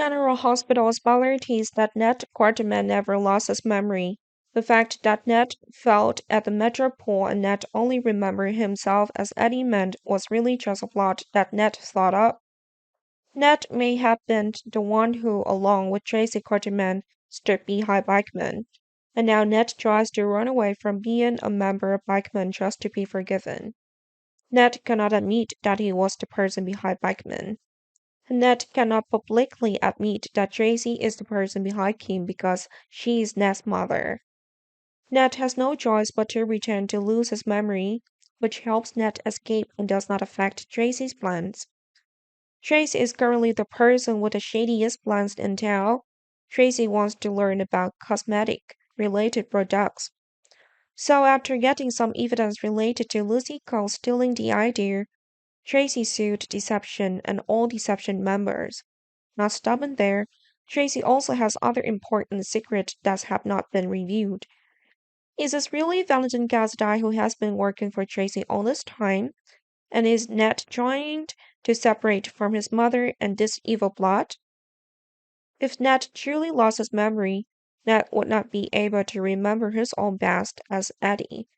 General Hospital speculates that Ned Quarterman never lost his memory. The fact that Ned felt at the Metropole and Ned only remembered himself as Eddie meant was really just a plot that Ned thought up. Ned may have been the one who, along with Tracy Quarterman, stood behind Pikeman, and now Ned tries to run away from being a member of Pikeman just to be forgiven. Ned cannot admit that he was the person behind Pikeman. Ned cannot publicly admit that Tracy is the person behind him because she is Ned's mother. Ned has no choice but to return to lose his memory, which helps Ned escape and does not affect Tracy's plans. Tracy is currently the person with the shadiest plans in town. Tracy wants to learn about cosmetic related products. So after getting some evidence related to Lucy Cole stealing the idea, Tracy sued Deception and all Deception members. Not stopping there, Tracy also has other important secrets that have not been revealed. Is this really Valentine Cassidy who has been working for Tracy all this time? And is Ned trying to separate from his mother and this evil plot? If Ned truly lost his memory, Ned would not be able to remember his own past as Eddie.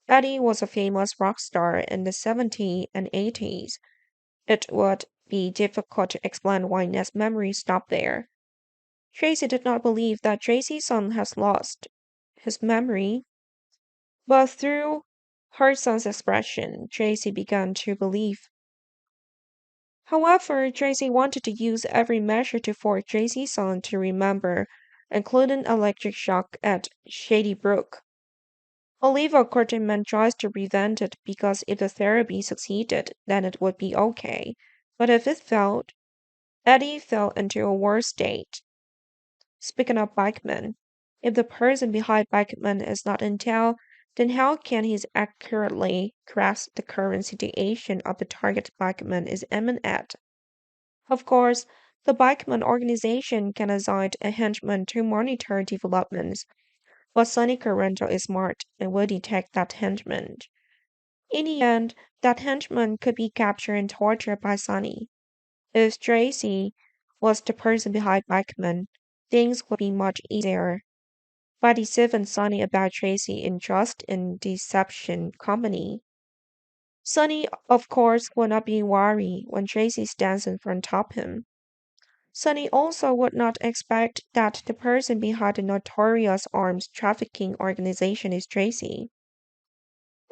Eddie was a famous rock star in the 70s and 80s. It would be difficult to explain why Ned's memory stopped there. Tracy did not believe that Tracy's son has lost his memory, but through her son's expression, Tracy began to believe. However, Tracy wanted to use every measure to force Tracy's son to remember, including electric shock at Shady Brook. Oliva Quarterman tries to prevent it because if the therapy succeeded, then it would be okay. But if it failed, Eddie fell into a worse state. Speaking of Pikeman, if the person behind Pikeman is not in town, then how can he accurately grasp the current situation of the target Pikeman is aiming at? Of course, the Pikeman organization can assign a henchman to monitor developments, but Sonny Carrento is smart and will detect that henchman. In the end, that henchman could be captured and tortured by Sonny. If Tracy was the person behind Pikeman, things would be much easier. By deceiving Sonny about Tracy in Trust and Deception Company. Sonny, of course, would not be worried when Tracy stands in front of him. Sonny also would not expect that the person behind the notorious arms trafficking organization is Tracy.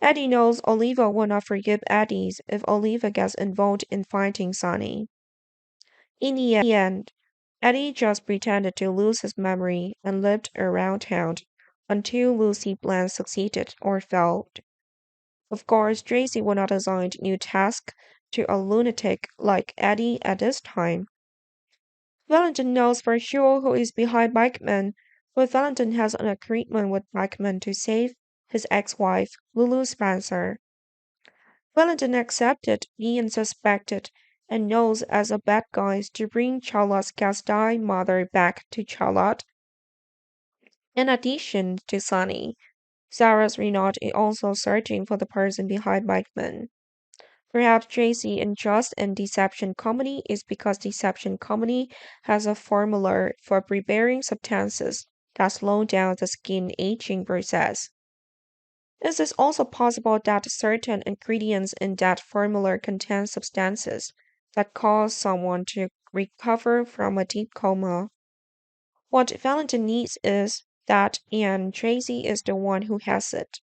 Eddie knows Oliva will not forgive Eddie if Oliva gets involved in fighting Sonny. In the end, Eddie just pretended to lose his memory and lived around town until Lucy's plan succeeded or failed. Of course, Tracy would not assign new tasks to a lunatic like Eddie at this time. Valentine knows for sure who is behind Pikeman, but Valentine has an agreement with Pikeman to save his ex-wife, Lulu Spencer. Valentine accepted being suspected and knows as a bad guy to bring Charlotte's cast-die mother back to Charlotte. In addition to Sonny, Sarah's Renaud is also searching for the person behind Pikeman. Perhaps Tracy in Trust and Deception Company is because Deception Company has a formula for preparing substances that slow down the skin aging process. It is also possible that certain ingredients in that formula contain substances that cause someone to recover from a deep coma. What Valentine needs is that, and Tracy is the one who has it.